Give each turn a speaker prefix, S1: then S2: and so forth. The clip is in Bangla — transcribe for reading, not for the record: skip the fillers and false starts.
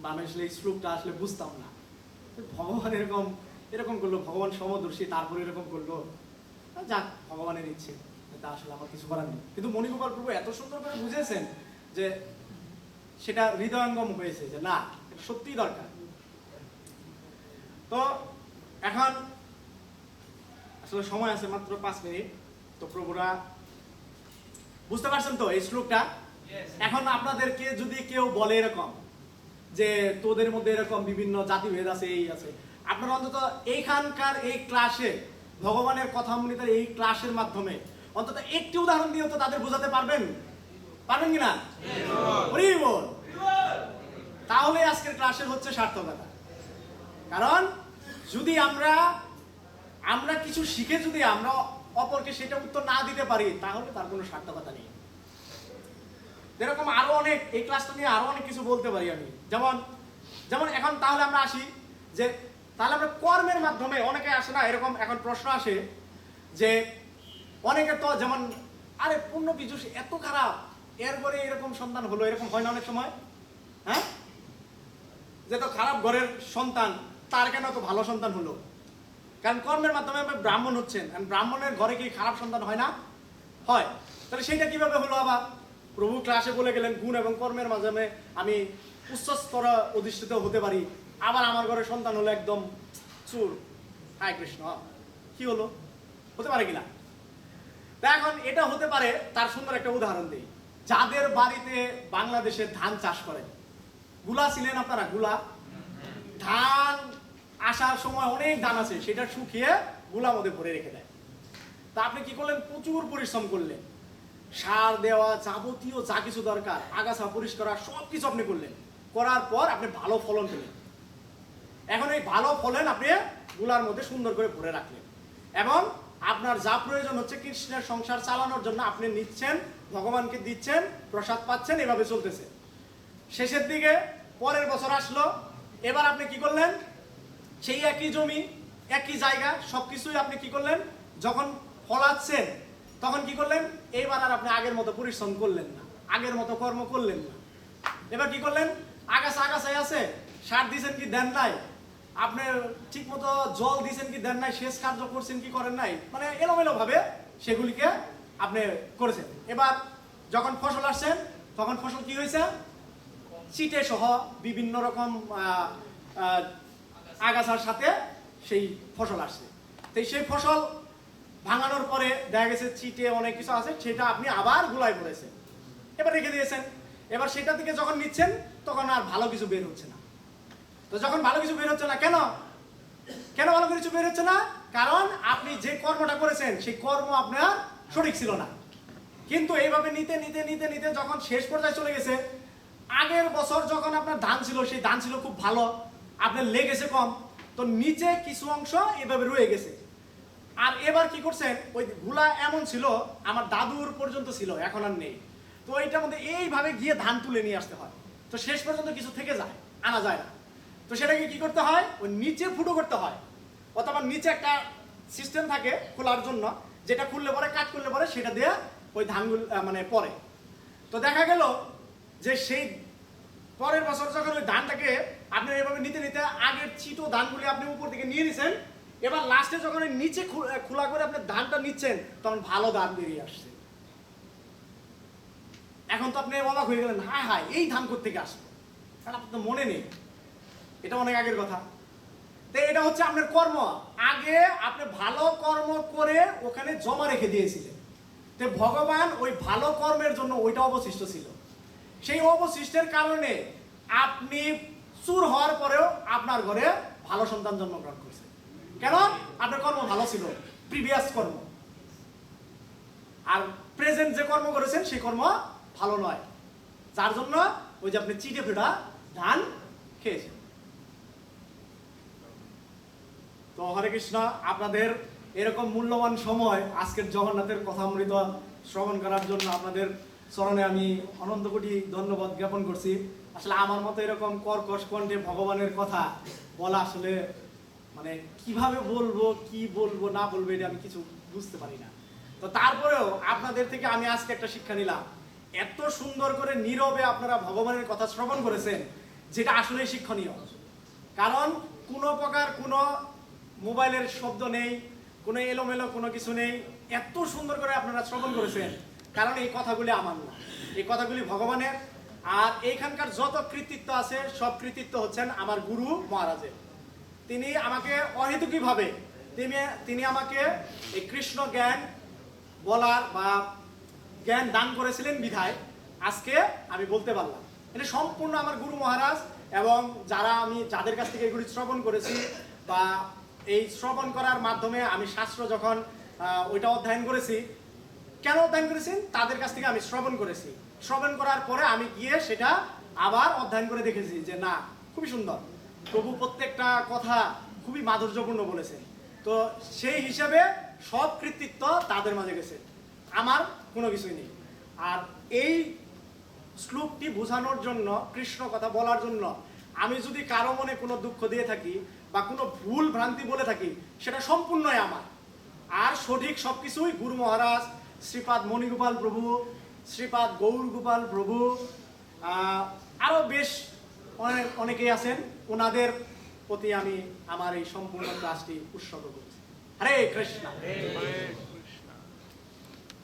S1: আমি আসলে এই শ্লোকটা আসলে বুঝতাম না। ভগবান এরকম এরকম করলো, ভগবান সমদর্শী, তারপরে এরকম করলো। যাক, ভগবানের ইচ্ছে, তা আসলে আমার কিছু করার নেই। কিন্তু মণিগোপাল প্রভু এত সুন্দর করে বুঝেছেন যে সেটা হৃদয়ঙ্গম হয়েছে যে না, এটা সত্যিই দরকার। তো এখন আসলে সময় আছে মাত্র 5 মিনিট। তো প্রভুরা বুঝতে পারছেন তো এই শ্লোকটা? এখন আপনাদেরকে যদি কেউ বলে এরকম যে তোদের মধ্যে এরকম বিভিন্ন জাতিভেদ আছে, এই আছে, আপনারা অন্তত এইখানকার এই ক্লাসে ভগবানের কথামৃতের এই ক্লাসের মাধ্যমে অন্তত একটি উদাহরণ দিয়ে তো তাদের বোঝাতে পারবেন কিনা? বল। তাহলে আজকের ক্লাসের হচ্ছে সার্থকতা। কারণ যদি আমরা কিছু শিখে যদি আমরা অপরকে সেটা উত্তর না দিতে পারি, তাহলে তার কোনো সার্থকতা নেই। এরকম আরো অনেক, এই ক্লাসটা নিয়ে আরো অনেক কিছু বলতে পারি আমি। যেমন এখন তাহলে আমরা আসি যে তাহলে আমরা কর্মের মাধ্যমে, অনেকে আসে না এরকম, এখন প্রশ্ন আসে যে অনেকে তো যেমন আরে পূর্ণ বিজুষ এত খারাপ, এরপরে এরকম সন্তান হলো, এরকম হয় না অনেক সময়? হ্যাঁ, যে তো খারাপ ঘরের সন্তান, তার কেন তো ভালো সন্তান হলো? কারণ কর্মের মাধ্যমে আপনি ব্রাহ্মণ হচ্ছেন, ব্রাহ্মণের ঘরে কি খারাপ সন্তান হয় না? হয়। তাহলে সেটা কিভাবে হলো? আবার প্রভু ক্লাসে বলে গেলেন গুণ এবং কর্মের মাধ্যমে আমি উচ্চ স্তরে অধিষ্ঠিত হতে পারি। আবার আমার ঘরে সন্তান হলো একদম চুর। হায় কৃষ্ণ, কি হলো? হতে পারে কিনা? তা এখন এটা হতে পারে, তার সুন্দর একটা উদাহরণ দিই। যাদের বাড়িতে বাংলাদেশে ধান চাষ করেন, গুলা ছিলেন আপনারা? গুলা ধান আসার সময় অনেক ধান আছে, সেটা শুকিয়ে গুলার মধ্যে ভরে রেখে দেয়। তা আপনি কি করলেন? প্রচুর পরিশ্রম করলেন, সার দেওয়া, যাবতীয় যা কিছু দরকার, আগাছা পরিষ্কার করা, সবকিছু আপনি করলেন। করার পর আপনি ভালো ফলন পেলেন। এখন এই ভালো ফলন আপনি গুলার মধ্যে সুন্দর করে ভরে রাখলেন, এবং আপনার যা প্রয়োজন হচ্ছে কৃষ্ণের সংসার চালানোর জন্য আপনি নিচ্ছেন, ভগবানকে দিচ্ছেন, প্রসাদ পাচ্ছেন, এভাবে চলতেছে। শেষের দিকে পরের বছর আসলো, এবার আপনি কি করলেন? সেই একই জমি, একই জায়গা, সবকিছুই আপনি কি করলেন? যখন ফলাচ্ছেন তখন কি করলেন? এইবার আর আপনি আগের মতো পরিশ্রম করলেন না, আগের মতো কর্ম করলেন না। এবার কি করলেন? আগাছায় আছে, সার দিয়েছেন কি দেন নাই, আপনি ঠিক মতো জল দিয়েছেন কি দেন নাই, সেচ কার্য করছেন কি করেন নাই, মানে এলোমেলো ভাবে সেগুলিকে আপনি করেছেন। এবার যখন ফসল আসছেন, তখন ফসল কি হয়েছে? চিটে সহ বিভিন্ন রকম আগাছার সাথে সেই ফসল আসছে। তো সেই ফসল ভাঙানোর পরে দেখা গেছে চিটে অনেক কিছু আছে, সেটা আপনি আবার গুলাই পড়েছেন, এবার রেখে দিয়েছেন। এবার সেটা থেকে যখন নিচ্ছেন তখন আর ভালো কিছু বের হচ্ছে না। তো যখন ভালো কিছু বের হচ্ছে না, কেন ভালো কিছু বের হচ্ছে না? কারণ আপনি যে কর্মটা করেছেন সেই কর্ম আপনার সঠিক ছিল না। কিন্তু এইভাবে নিতে নিতে নিতে নিতে যখন শেষ পর্যায়ে চলে গেছে, আগের বছর যখন আপনার ধান ছিল, সেই ধান ছিল খুব ভালো, আপনার লেগেছে কম, তো নিচে কিছু অংশ এভাবে রয়ে গেছে। আর এবার কি করছেন? ওই গুলা এমন ছিল, আমার দাদুর পর্যন্ত ছিল, এখন আর নেই। তো এইটার মধ্যে এইভাবে গিয়ে ধান তুলে নিয়ে আসতে হয়, তো শেষ পর্যন্ত কিছু থেকে যায়, আনা যায় না। তো সেটাকে কি করতে হয়? ওই নিচে ফুটো করতে হয়, অথবা নিচে একটা সিস্টেম থাকে খোলার জন্য, যেটা খুললে পরে, কাট করলে পরে সেটা দিয়ে ওই ধানগুলো মানে পরে। তো দেখা গেল যে সেই পরের বছর যখন ওই ধানটাকে আপনি এভাবে নিতে নিতে আগের চিটো ধানগুলি আপনি উপর থেকে নিয়ে নিছেন, এবার লাস্টে যখন ওই নিচে খোলা করে আপনি ধানটা নিচ্ছেন, তখন ভালো ধান বেরিয়ে আসছে। এখন তো আপনি অবাক হয়ে গেলেন, হায় হায় এই ধান কোত্থেকে আসলো, কারণ আপনার তো মনে নেই, এটা অনেক আগের কথা। তো এটা হচ্ছে আপনার কর্ম, আগে আপনি ভালো কর্ম করে ওখানে জমা রেখে দিয়েছিলেন। তো ভগবান ওই ভালো কর্মের জন্য ওইটা অবশিষ্ট ছিল, সেই অবশিষ্টের কারণে আপনি চুর হওয়ার পরেও আপনার ঘরে ভালো সন্তান জন্মগ্রহণ করছে। কেন? আপনার কর্ম ভালো ছিল, প্রিভিয়াস কর্ম। আর প্রেজেন্ট যে কর্ম করেছেন সেই কর্ম ভালো নয়, যার জন্য ওই যে আপনি চিটে ফেটা ধান খেয়েছেন। তো হরে কৃষ্ণ, আপনাদের এরকম মূল্যবান সময় আজকের জগন্নাথের কথামৃত শ্রবণ করার জন্য আপনাদের চরণে আমি অনন্ত কোটি ধন্যবাদ জ্ঞাপন করছি। আসলে আমার মতো এরকম কর্কশ কণ্ঠে ভগবানের কথা বলা আসলে মানে কিভাবে বলবো, কি বলবো না বলবো, এটা আমি কিছু বুঝতে পারি না। তো তারপরেও আপনাদের থেকে আমি আজকে একটা শিক্ষা নিলাম, এত সুন্দর করে নীরবে আপনারা ভগবানের কথা শ্রবণ করেছেন, যেটা আসলে শিক্ষণীয়। কারণ কোনো প্রকার কোনো মোবাইলের শব্দ নেই, কোনো এলোমেলো কোনো কিছু নেই, এত সুন্দর করে আপনারা শ্রবণ করেছেন। কারণ এই কথাগুলি আমার না, এই কথাগুলি ভগবানের। আর এইখানকার যত কৃতিত্ব আছে সব কৃতিত্ব হচ্ছেন আমার গুরু মহারাজের। তিনি আমাকে অহেতুকীভাবে তিনি আমাকে এই কৃষ্ণ জ্ঞান বলার বা জ্ঞান দান করেছিলেন বিধায় আজকে আমি বলতে পারলাম। এটা সম্পূর্ণ আমার গুরু মহারাজ এবং আমি যাদের কাছ থেকে এগুলি শ্রবণ করেছি বা এই শ্রবণ করার মাধ্যমে আমি শাস্ত্র যখন ওইটা অধ্যয়ন করেছি, কেন অধ্যয়ন করেছি, তাদের কাছ থেকে আমি শ্রবণ করেছি। শ্রবণ করার পরে আমি গিয়ে সেটা আবার অধ্যয়ন করে দেখেছি যে না, খুবই সুন্দর, প্রভু প্রত্যেকটা কথা খুবই মাধুর্যপূর্ণ বলেছেন। তো সেই হিসাবে সব কৃতিত্ব তাদের মাঝে গেছে, আমার কোনো কিছুই নেই। আর এই শ্লোকটি বোঝানোর জন্য, কৃষ্ণ কথা বলার জন্য আমি যদি কারো মনে কোনো দুঃখ দিয়ে থাকি বা কোনো ভুল ভ্রান্তি বলে থাকি, সেটা সম্পূর্ণই আমার। আর সঠিক সবকিছুই গুরু মহারাজ, শ্রীপাদ মণিগোপাল প্রভু, শ্রীপাদ গৌর গোপাল প্রভু, আরও বেশ অনেকেই আছেন, ওনাদের প্রতি আমি আমার এই সম্পূর্ণ ক্লাসটি উৎসর্গ করছি। হরে কৃষ্ণ।